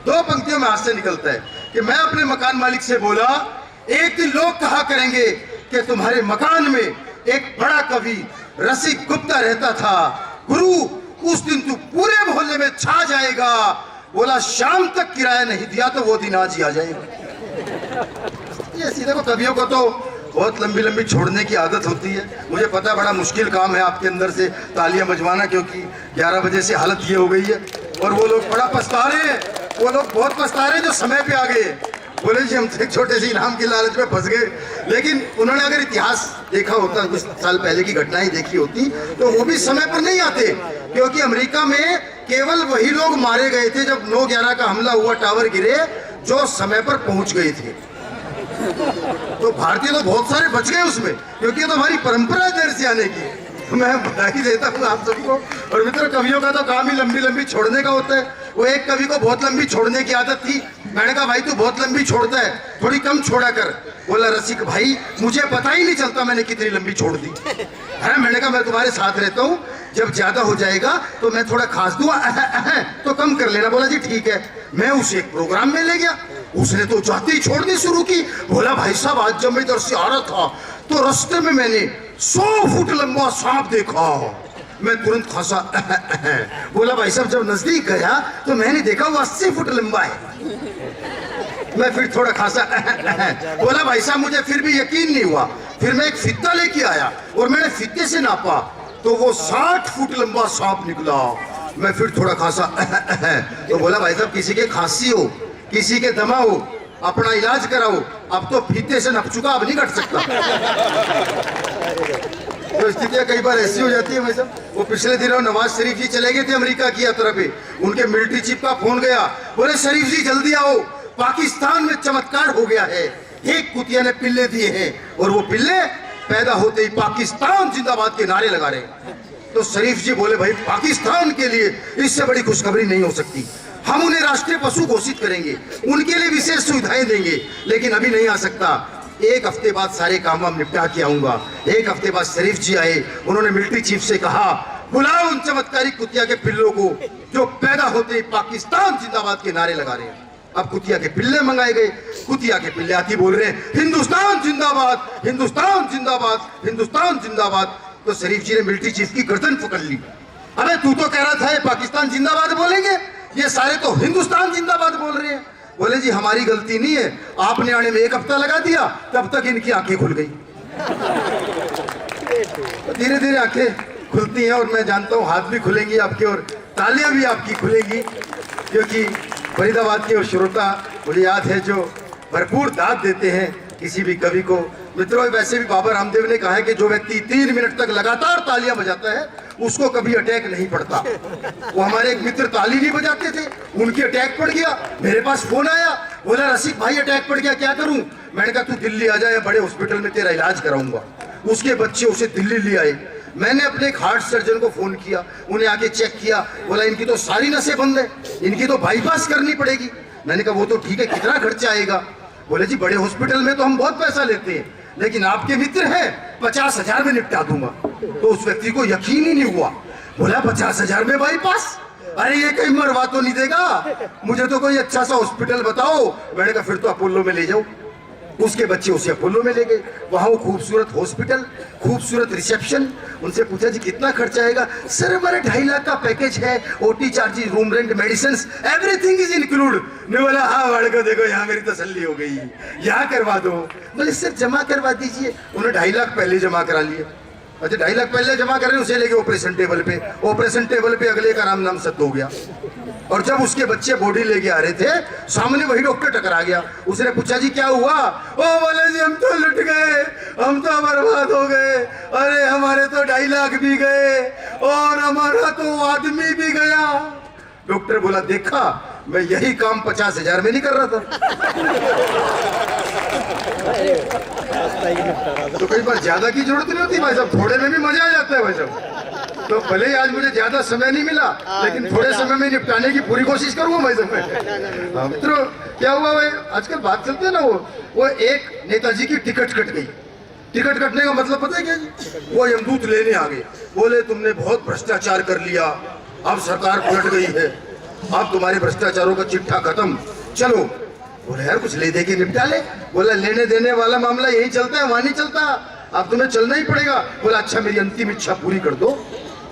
दो पंक्तियों में हास्य निकलता है कि मैं अपने मकान मालिक से बोला, एक दिन लोग कहा करेंगे कि तुम्हारे मकान में एक बड़ा कवि रसिक गुप्ता रहता था, गुरु उस दिन तू पूरे मोहल्ले में छा जाएगा। बोला शाम तक किराया नहीं दिया तो वो दिन आज ही आ जाएगा। ये सीधे को कवियों को तो बहुत लंबी लंबी छोड़ने की आदत होती है। मुझे पता बड़ा मुश्किल काम है आपके अंदर से तालियां बजवाना, क्योंकि 11 बजे से हालत ये हो गई है और वो लोग बड़ा पछता रहे हैं, वो लोग बहुत पछता रहे हैं जो समय पे आ गए। बोले जी हम एक छोटे से इनाम की लालच में फंस गए, लेकिन उन्होंने अगर इतिहास देखा होता, कुछ साल पहले की घटनाएं देखी होती, तो वो भी समय पर नहीं आते, क्योंकि अमेरिका में केवल वही लोग मारे गए थे जब 9/11 का हमला हुआ, टावर गिरे, जो समय पर पहुंच गए थे। तो भारतीय तो बहुत सारे बच गए उसमें, क्योंकि तो हमारी परंपरा है देर से आने की। मैं बधाई देता हूँ आप सबको। और मित्र, कवियों का तो काम ही लंबी लंबी छोड़ने का होता है। वो एक कवि को बहुत लंबी छोड़ने की आदत थी। मैंने कहा भाई तू बहुत लंबी छोड़ता है, थोड़ी कम छोड़ा कर। बोला रसिक भाई मुझे पता ही नहीं चलता मैंने कितनी लंबी छोड़ दी है। मैंने कहा मैं तुम्हारे साथ रहता हूँ, जब ज्यादा हो जाएगा तो मैं थोड़ा खांस दूंगा तो कम कर लेना। बोला जी ठीक है। मैं उसे एक प्रोग्राम में ले गया, उसने तो जाते ही छोड़नी शुरू की। बोला भाई साहब आज जब मैं इधर से आ रहा था तो रास्ते में मैंने 100 फुट लंबा सांप देखा, मैं तुरंत खासा बोला भाई साहब जब नजदीक गया तो मैंने देखा वो 80 फुट लंबा है। मैं फिर थोड़ा खासा बोला भाई साहब मुझे फिर भी यकीन नहीं हुआ। फिर मैं एक फित्ता लेके आया और मैंने फित्ते से नापा तो वो 60 फुट लंबा सांप निकला। मैं फिर थोड़ा खासा तो बोला भाई साहब किसी के खांसी हो, किसी के दमा हो, अपना इलाज कराओ, अब तो फीते से नप चुका, अब नहीं कट सकता। तो स्थितियां कई बार ऐसी हो जाती है भाई साहब। वो पिछले दिनों नवाज शरीफ जी चले गए थे अमेरिका की यात्रा पे, उनके मिलिट्री चीफ का फोन गया, बोले शरीफ जी जल्दी आओ, पाकिस्तान में चमत्कार हो गया है, एक कुतिया ने पिल्ले दिए हैं और वो पिल्ले पैदा होते ही पाकिस्तान जिंदाबाद के नारे लगा रहे। तो शरीफ जी बोले भाई पाकिस्तान के लिए इससे बड़ी खुशखबरी नहीं हो सकती, हम उन्हें राष्ट्रीय पशु घोषित करेंगे, उनके लिए विशेष सुविधाएं देंगे, लेकिन अभी नहीं आ सकता, एक हफ्ते बाद सारे काम हम निपटा के आऊंगा। एक हफ्ते बाद शरीफ जी आए, उन्होंने मिलिट्री चीफ से कहा बुलाओ उन चमत्कारी कुतिया के पिल्लों को जो पैदा होते ही पाकिस्तान जिंदाबाद के नारे लगा रहे हैं। अब कुतिया के पिल्ले मंगाए गए, कुतिया के पिल्ले आती बोल रहे हैं हिंदुस्तान जिंदाबाद, हिंदुस्तान जिंदाबाद, हिंदुस्तान जिंदाबाद। तो शरीफ जी ने मिलिट्री चीफ की गर्दन पकड़ ली, अबे तू तो कह रहा था ये पाकिस्तान जिंदाबाद बोलेंगे, ये सारे तो हिंदुस्तान जिंदाबाद बोल रहे हैं। बोले जी हमारी गलती नहीं है, आपने आने में एक हफ्ता लगा दिया, तब तक इनकी आंखें खुल गई। धीरे धीरे आंखें खुलती हैं और मैं जानता हूँ हाथ भी खुलेंगी आपके और तालियां भी आपकी खुलेंगी, क्योंकि फरीदाबाद के श्रोता मुझे याद है जो भरपूर दाद देते हैं किसी भी कवि को। मित्रों वैसे भी बाबा रामदेव ने कहा है कि जो व्यक्ति 3 मिनट तक लगातार तालियां बजाता है उसको कभी अटैक नहीं पड़ता। वो हमारे एक मित्र ताली नहीं बजाते थे, उनकी अटैक पड़ गया, मेरे पास फोन आया, बोला रसिक भाई अटैक पड़ गया क्या करूं। मैंने कहा तू दिल्ली आ जाए, बड़े हॉस्पिटल में तेरा इलाज कराऊंगा। उसके बच्चे उसे दिल्ली ले आए। मैंने अपने एक हार्ट सर्जन को फोन किया, उन्हें आके चेक किया, बोला इनकी तो सारी नसें बंद है, इनकी तो बाईपास करनी पड़ेगी। मैंने कहा वो तो ठीक है, कितना खर्चा आएगा। बोले जी बड़े हॉस्पिटल में तो हम बहुत पैसा लेते हैं, लेकिन आपके मित्र हैं 50,000 में निपटा दूंगा। तो उस व्यक्ति को यकीन ही नहीं हुआ, बोला 50,000 में बाईपास, अरे ये कहीं मरवा तो नहीं देगा, मुझे तो कोई अच्छा सा हॉस्पिटल बताओ। मैंने कहा फिर तो अपोलो में ले जाओ। उसके बच्चे उसे अपोलो में ले गए, वहां वो खूबसूरत हॉस्पिटल, खूबसूरत रिसेप्शन। उनसे पूछा जी कितना खर्चा आएगा। सर हमारे 2.5 लाख का पैकेज है, OT charges, room rent, medicine, everything is include. मैं बोला हाँ वाले को देखो यहाँ मेरी तसल्ली हो गई, यहाँ करवा दो। बोले सर जमा करवा दीजिए। उन्होंने 2.5 लाख पहले जमा करा लिए। अच्छा 2.5 लाख पहले जमा कर रहे, उसे लेके ऑपरेशन टेबल पे, ऑपरेशन टेबल पे अगले का राम नाम सत्य हो गया। और जब उसके बच्चे बॉडी लेके आ रहे थे, सामने वही डॉक्टर टकरा गया। उसने पूछा जी क्या हुआ। ओ बोले जी हम तो लुट गए, हम तो बर्बाद हो गए, अरे हमारे तो 2.5 लाख भी गए और हमारा तो आदमी भी गया। डॉक्टर बोला देखा मैं यही काम 50,000 में नहीं कर रहा था। तो कई बार ज्यादा की जरूरत नहीं होती भाई साहब, थोड़े में भी मजा आ जाता है भाई साहब। तो भले ही आज मुझे ज्यादा समय नहीं मिला, लेकिन थोड़े समय में निपटाने की पूरी कोशिश करूंगा भाई साहब। मित्रों क्या हुआ भाई, आजकल बात चलती है ना, वो एक नेताजी की टिकट कट गई। टिकट कटने का मतलब पता है क्या जी, वो यमदूत लेने आ गए, बोले तुमने बहुत भ्रष्टाचार कर लिया, अब सरकार पलट गई है, अब तुम्हारे भ्रष्टाचारों का चिट्ठा खत्म, चलो। बोला यार कुछ ले दे के निपटा ले। बोला लेने देने वाला मामला यही चलता है, वहां नहीं चलता, अब तुम्हें चलना ही पड़ेगा। बोला अच्छा मेरी अंतिम इच्छा पूरी कर दो,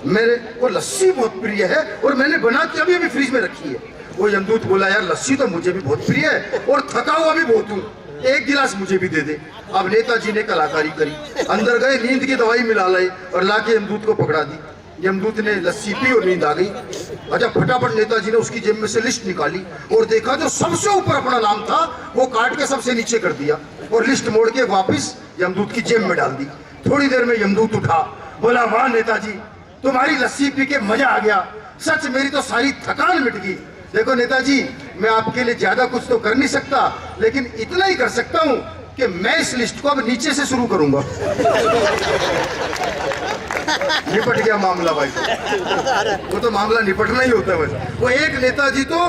मेरे को लस्सी बहुत प्रिय है और मैंने बना के अभी अभी फ्रिज में रखी है। वो यमदूत बोला यार लस्सी तो मुझे भी बहुत प्रिय है और थका हुआ भी बहुत हूँ, एक गिलास मुझे भी दे दे। अब नेताजी ने कलाकारी करी, अंदर गए, नींद की दवाई मिला लाई और लाके यमदूत को पकड़ा दी। यमदूत ने लस्सी पी और नींद आ गई। अच्छा फटाफट नेताजी ने उसकी जेब में से लिस्ट निकाली और देखा जो सबसे ऊपर अपना नाम था वो काट के सबसे नीचे कर दिया और लिस्ट मोड़ के वापस यमदूत की जेब में डाल दी। थोड़ी देर में यमदूत उठा, बोला वाह नेताजी तुम्हारी लस्सी पी के मजा आ गया, सच मेरी तो सारी थकान मिट गई। देखो नेताजी मैं आपके लिए ज्यादा कुछ तो कर नहीं सकता, लेकिन इतना ही कर सकता हूं कि मैं इस लिस्ट को अब नीचे से शुरू करूंगा। निपट गया मामला भाई, वो तो मामला निपटना ही होता है वैसे। वो एक नेताजी तो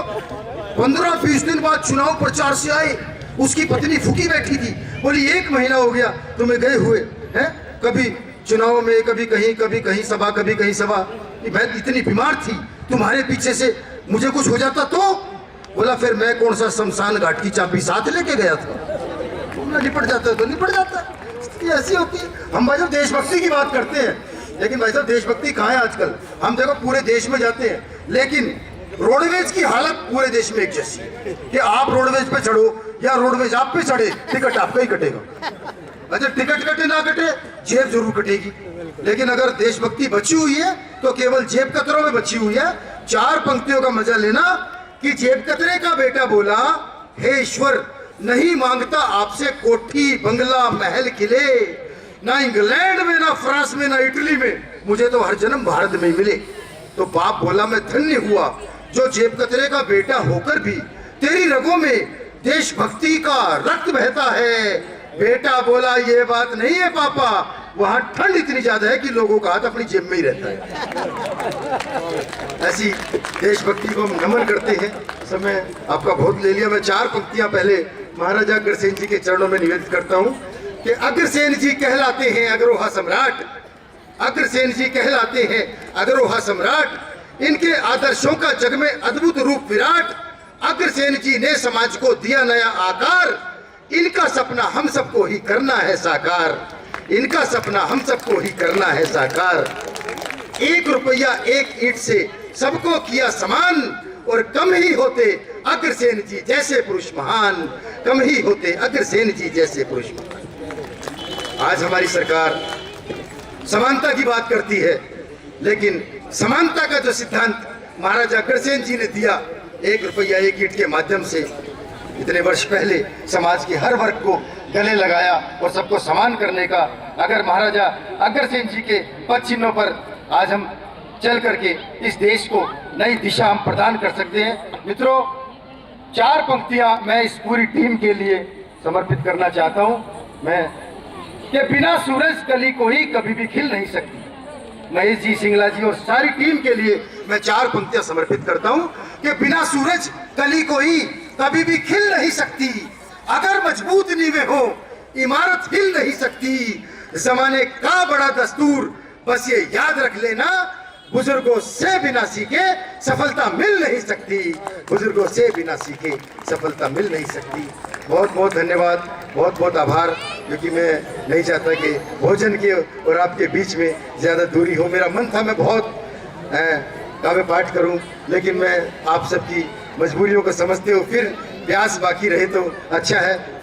15-20 दिन बाद चुनाव प्रचार से आए, उसकी पत्नी फूकी बैठी थी, बोली 1 महीना हो गया तुम्हें गए हुए हैं, कभी चुनाव में कभी कहीं सभा कभी कहीं सभा, मैं इतनी बीमार थी तुम्हारे पीछे से मुझे कुछ हो जाता तो। बोला फिर मैं कौन सा शमशान घाट की चाबी साथ लेके गया था, तुमने निपट जाता है तो निपट जाता है, ऐसी होती है। हम भाई साहब देशभक्ति की बात करते हैं, लेकिन भाई साहब देशभक्ति कहाँ है आजकल। हम देखो पूरे देश में जाते हैं, लेकिन रोडवेज की हालत पूरे देश में एक जैसी है कि आप रोडवेज पे चढ़ो या रोडवेज आप पे चढ़े, टिकट आपका ही कटेगा। अच्छा टिकट कटे ना कटे जेब जरूर कटेगी, लेकिन अगर देशभक्ति बची हुई है तो केवल जेब कतरों में बची हुई है। 4 पंक्तियों का मजा लेना कि जेब कतरे का बेटा बोला हे ईश्वर नहीं मांगता आपसे कोठी बंगला महल किले, ना इंग्लैंड में ना फ्रांस में ना इटली में, मुझे तो हर जन्म भारत में मिले। तो बाप बोला मैं धन्य हुआ जो जेब कतरे का बेटा होकर भी तेरी रगों में देशभक्ति का रक्त बहता है। बेटा बोला ये बात नहीं है पापा, वहां ठंड इतनी ज्यादा है कि लोगों का हाथ अपनी जेब में ही रहता है। ऐसी देशभक्ति को हम नमन करते हैं। समय आपका बहुत ले लिया, मैं 4 पंक्तियां पहले महाराजा अग्रसेन जी के चरणों में निवेदित करता हूं कि अग्रसेन जी कहलाते हैं अग्ररोहा सम्राट, अग्रसेन जी कहलाते हैं अग्ररोहा सम्राट, इनके आदर्शों का जग में अद्भुत रूप विराट। अग्रसेन जी ने समाज को दिया नया आकार, इनका सपना हम सबको ही करना है साकार, इनका सपना हम सबको ही करना है साकार। 1 रुपया 1 ईंट से सबको किया समान, और कम ही होते अग्रसेन जी जैसे पुरुष महान, कम ही होते अग्रसेन जी जैसे पुरुष महान। आज हमारी सरकार समानता की बात करती है, लेकिन समानता का जो सिद्धांत महाराजा अग्रसेन जी ने दिया 1 रुपया 1 ईंट के माध्यम से, इतने वर्ष पहले समाज के हर वर्ग को गले लगाया और सबको समान करने का, अगर महाराजा अग्रसेन जी के पद चिन्हों पर आज हम चल करके इस देश को नई दिशा हम प्रदान कर सकते हैं। मित्रों 4 पंक्तियां मैं इस पूरी टीम के लिए समर्पित करना चाहता हूं। मैं कि बिना सूरज कली कोई कभी भी खिल नहीं सकती। महेश जी, सिंगला जी और सारी टीम के लिए मैं 4 पंक्तियां समर्पित करता हूं कि बिना सूरज कली कोई कभी भी खिल नहीं सकती, अगर मजबूत नींवें हो इमारत हिल नहीं सकती। जमाने का बड़ा दस्तूर बस ये याद रख लेना, बुजुर्गों से बिना सीखे सफलता मिल नहीं सकती, बुजुर्गों से बिना सीखे सफलता मिल नहीं सकती। बहुत बहुत धन्यवाद, बहुत बहुत आभार, क्योंकि मैं नहीं चाहता कि भोजन के और आपके बीच में ज़्यादा दूरी हो। मेरा मन था मैं बहुत काव्य पाठ करूं, लेकिन मैं आप सबकी मजबूरियों को समझते हो, फिर प्यास बाकी रहे तो अच्छा है।